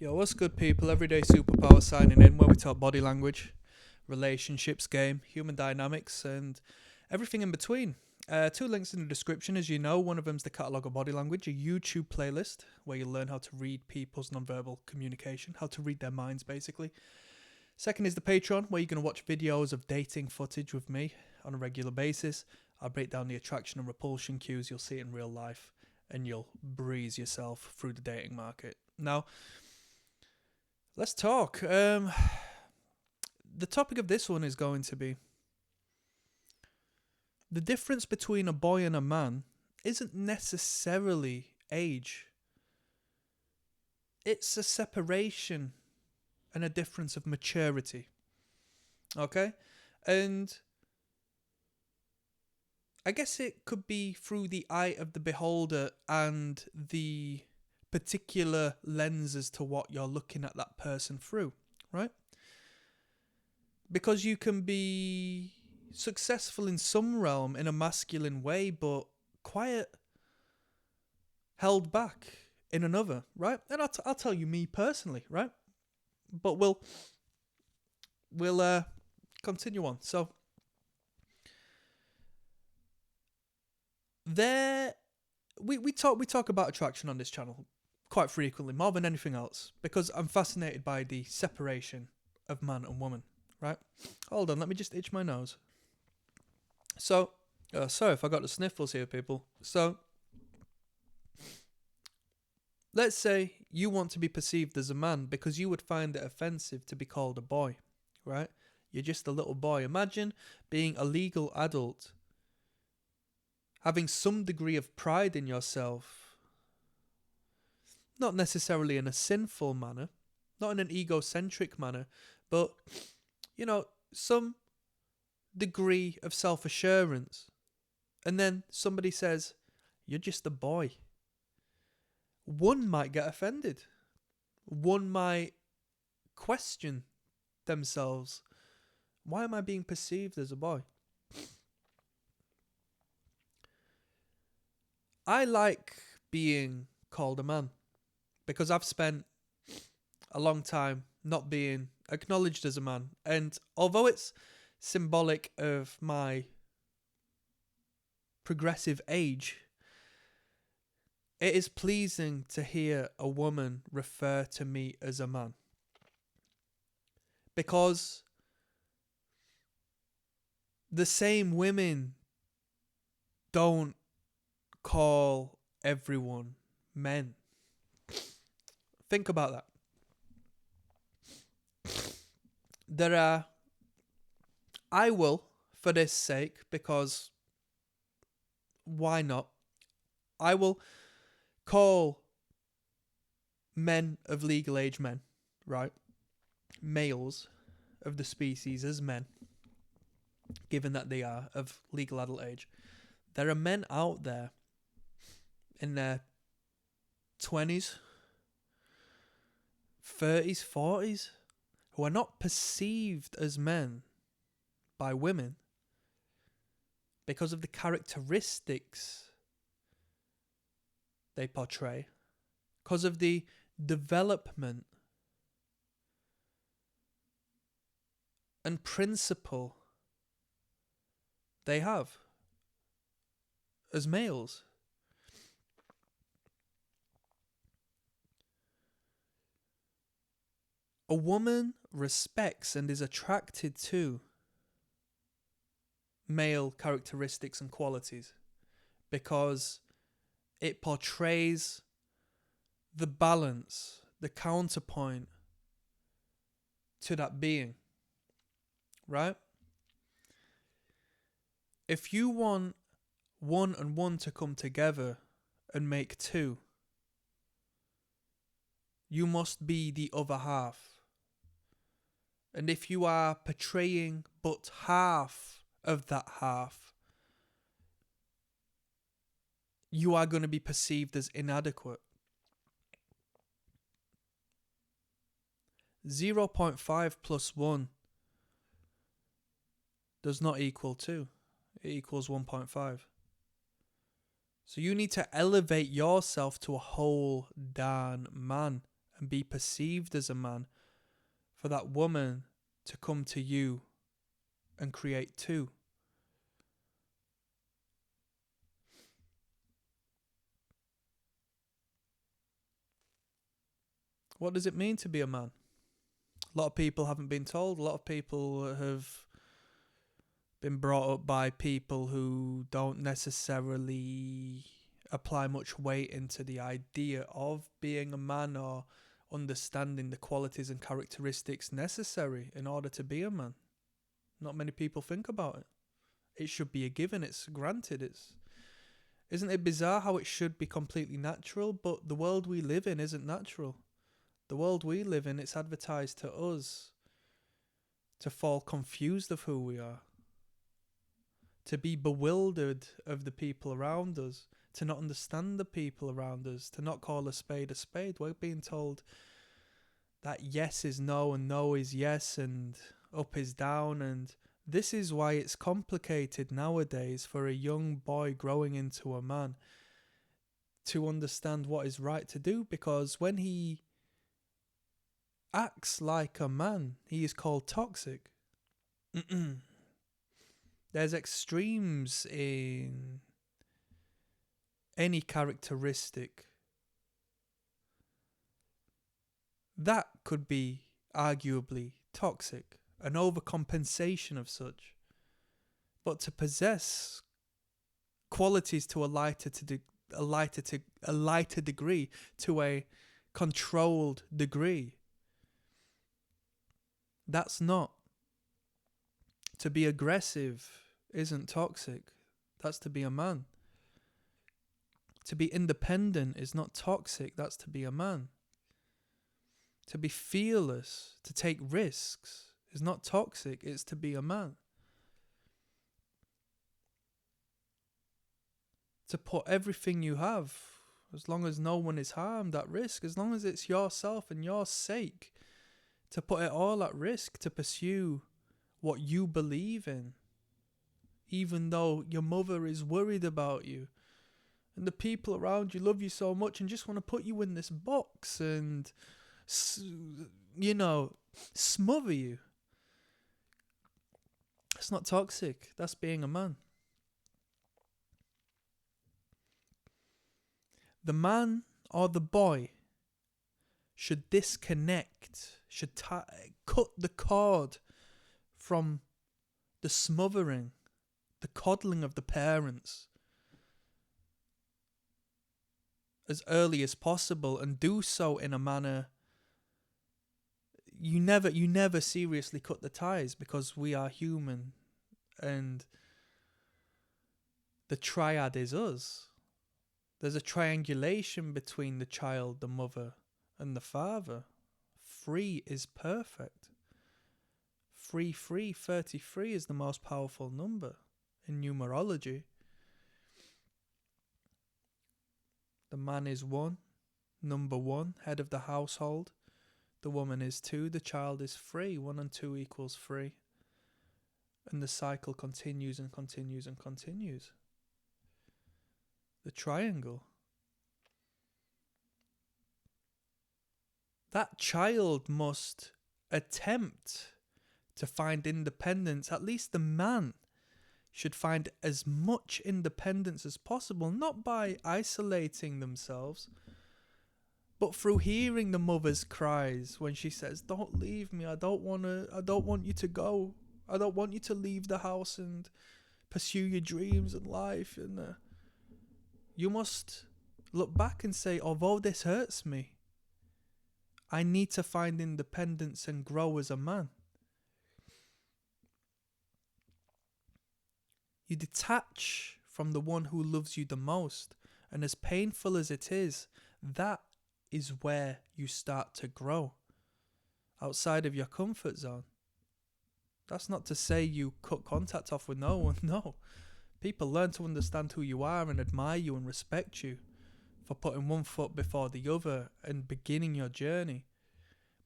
Yo, what's good, people? Everyday Superpower signing in, where we talk body language, relationships, game, human dynamics, and everything in between. Two links in the description, as you know. One of them's the Catalogue of Body Language, a YouTube playlist where you learn how to read people's nonverbal communication, how to read their minds, basically. Second is the Patreon, where you're going to watch videos of dating footage with me on a regular basis. I'll break down the attraction and repulsion cues. You'll see it in real life, and you'll breeze yourself through the dating market. Now, let's talk. The topic of this one is going to be the difference between a boy and a man isn't necessarily age. It's a separation and a difference of maturity. Okay? And I guess it could be through the eye of the beholder and the particular lens as to what you're looking at that person through, right? Because you can be successful in some realm in a masculine way, but quiet, held back in another, right? And I'll tell you me personally, right? But we'll continue on. So we talk about attraction on this channel quite frequently, more than anything else, because I'm fascinated by the separation of man and woman, right? Hold on, let me just itch my nose. So, sorry if I got the sniffles here, people. So, let's say you want to be perceived as a man because you would find it offensive to be called a boy, right? You're just a little boy. Imagine being a legal adult, having some degree of pride in yourself, not necessarily in a sinful manner, not in an egocentric manner, but, you know, some degree of self-assurance. And then somebody says, you're just a boy. One might get offended. One might question themselves. Why am I being perceived as a boy? I like being called a man because I've spent a long time not being acknowledged as a man. And although it's symbolic of my progressive age, it is pleasing to hear a woman refer to me as a man. Because the same women don't call everyone men. Think about that. I will, for this sake, because why not? I will call men of legal age men, right? Males of the species as men, given that they are of legal adult age. There are men out there in their 20s, 30s, 40s, who are not perceived as men by women because of the characteristics they portray, because of the development and principle they have as males. A woman respects and is attracted to male characteristics and qualities because it portrays the balance, the counterpoint to that being, right? If you want one and one to come together and make two, you must be the other half. And if you are portraying but half of that half, you are going to be perceived as inadequate. 0.5 plus 1 does not equal 2. It equals 1.5. So you need to elevate yourself to a whole darn man, and be perceived as a man, for that woman to come to you and create two. What does it mean to be a man? A lot of people haven't been told. A lot of people have been brought up by people who don't necessarily apply much weight into the idea of being a man or understanding the qualities and characteristics necessary in order to be a man. Not many people think about it. It should be a given, it's granted. Isn't it bizarre how it should be completely natural, but the world we live in isn't natural. The world we live in, it's advertised to us to fall confused of who we are, to be bewildered of the people around us, to not understand the people around us, to not call a spade a spade. We're being told that yes is no and no is yes and up is down, and this is why it's complicated nowadays for a young boy growing into a man to understand what is right to do, because when he acts like a man, he is called toxic. There's extremes in any characteristic that could be arguably toxic, an overcompensation of such. But to possess qualities to a lighter degree, to a controlled degree, that's not. To be aggressive isn't toxic. That's to be a man. To be independent is not toxic. That's to be a man. To be fearless, to take risks, is not toxic. It's to be a man. To put everything you have, as long as no one is harmed, at risk, as long as it's yourself and your sake, to put it all at risk, to pursue what you believe in, even though your mother is worried about you and the people around you love you so much and just want to put you in this box and, smother you. It's not toxic. That's being a man. The man or the boy should disconnect, should cut the cord from the smothering, the coddling of the parents as early as possible, and do so in a manner you never seriously cut the ties, because we are human and the triad is us. There's a triangulation between the child, the mother, and the father. 3 is perfect. 33 is the most powerful number in numerology. The man is 1, number 1, head of the household. The woman is 2, the child is 3. 1 and 2 equals 3. And the cycle continues and continues and continues. The triangle. That child must attempt to find independence. At least the man should find as much independence as possible, not by isolating themselves, but through hearing the mother's cries when she says, "Don't leave me. I don't want you to go. I don't want you to leave the house and pursue your dreams and life." And you must look back and say, although this hurts me, I need to find independence and grow as a man. You detach from the one who loves you the most, and as painful as it is, that is where you start to grow outside of your comfort zone. That's not to say you cut contact off with no one. No. People learn to understand who you are and admire you and respect you for putting one foot before the other and beginning your journey.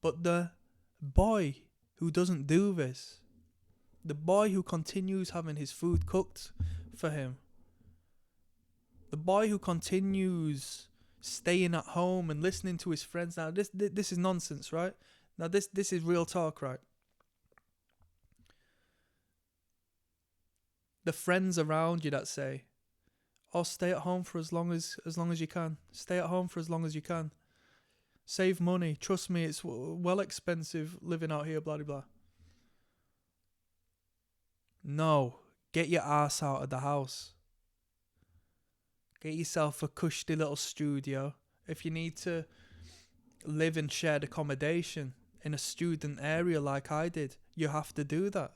But the boy who doesn't do this, the boy who continues having his food cooked for him, the boy who continues staying at home and listening to his friends. Now this is nonsense, right? Now this is real talk, right? The friends around you that say, "Oh, stay at home for as long as you can. Stay at home for as long as you can. Save money. Trust me, it's well expensive living out here, blah, blah, blah." No. Get your ass out of the house. Get yourself a cushy little studio. If you need to live in shared accommodation in a student area like I did, you have to do that.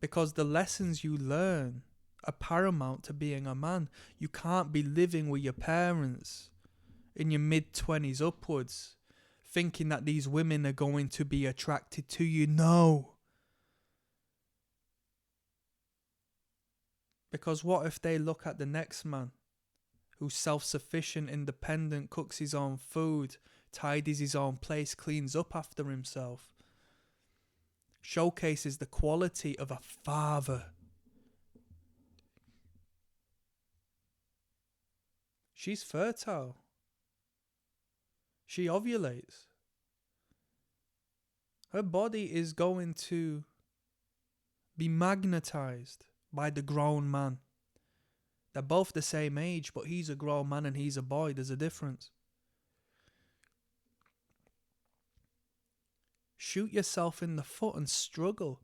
Because the lessons you learn are paramount to being a man. You can't be living with your parents in your mid-20s upwards thinking that these women are going to be attracted to you. No. Because what if they look at the next man who's self-sufficient, independent, cooks his own food, tidies his own place, cleans up after himself, showcases the quality of a father? She's fertile. She ovulates. Her body is going to be magnetized by the grown man. They're both the same age, but he's a grown man and he's a boy. There's a difference. Shoot yourself in the foot and struggle.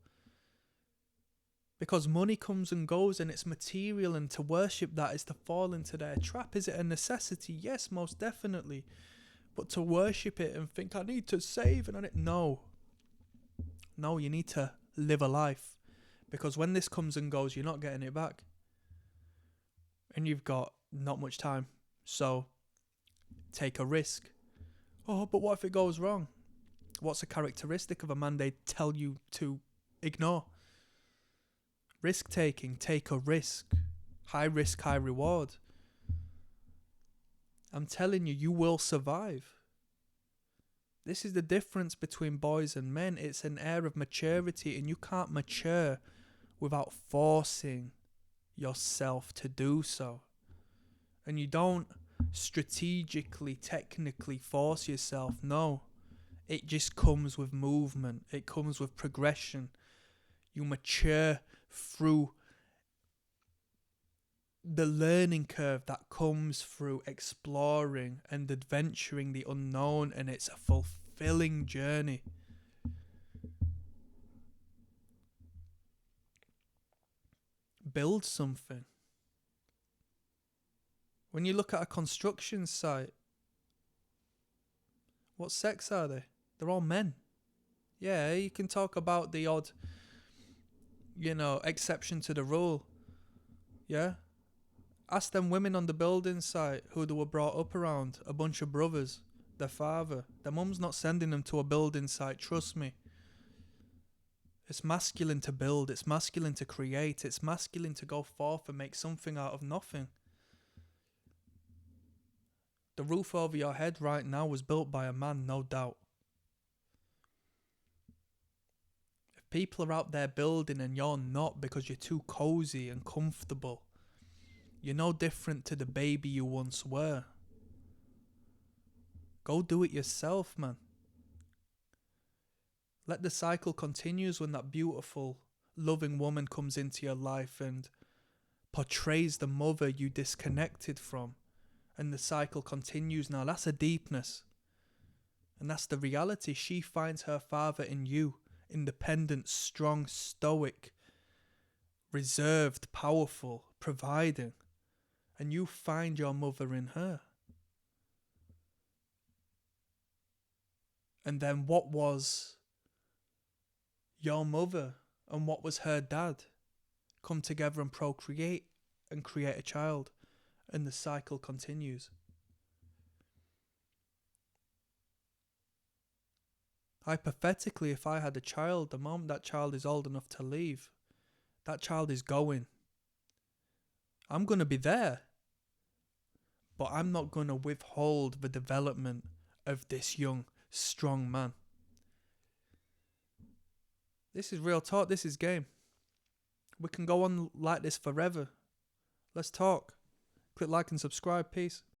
Because money comes and goes and it's material, and to worship that is to fall into their trap. Is it a necessity? Yes, most definitely. But to worship it and think, I need to save and no. No, you need to live a life. Because when this comes and goes, you're not getting it back. And you've got not much time. So take a risk. Oh, but what if it goes wrong? What's a characteristic of a man they tell you to ignore? Risk taking. Take a risk. High risk, high reward. I'm telling you, you will survive. This is the difference between boys and men. It's an air of maturity, and you can't mature without forcing yourself to do so. And you don't strategically, technically force yourself. No. It just comes with movement. It comes with progression. You mature through the learning curve that comes through exploring and adventuring the unknown, and it's a fulfilling journey. Build something. When you look at a construction site, what sex are they? They're all men. Yeah, you can talk about the odd, exception to the rule. Yeah? Ask them women on the building site who they were brought up around, a bunch of brothers, their father. Their mum's not sending them to a building site, trust me. It's masculine to build, it's masculine to create, it's masculine to go forth and make something out of nothing. The roof over your head right now was built by a man, no doubt. If people are out there building and you're not because you're too cozy and comfortable, you're no different to the baby you once were. Go do it yourself, man. Let the cycle continues when that beautiful, loving woman comes into your life and portrays the mother you disconnected from. And the cycle continues now. That's a deepness. And that's the reality. She finds her father in you. Independent, strong, stoic, reserved, powerful, providing. And you find your mother in her. And then what was your mother and what was her dad come together and procreate and create a child, and the cycle continues. Hypothetically, if I had a child, the moment that child is old enough to leave, that child is going. I'm going to be there, but I'm not going to withhold the development of this young, strong man. This is real talk. This is game. We can go on like this forever. Let's talk. Click like and subscribe. Peace.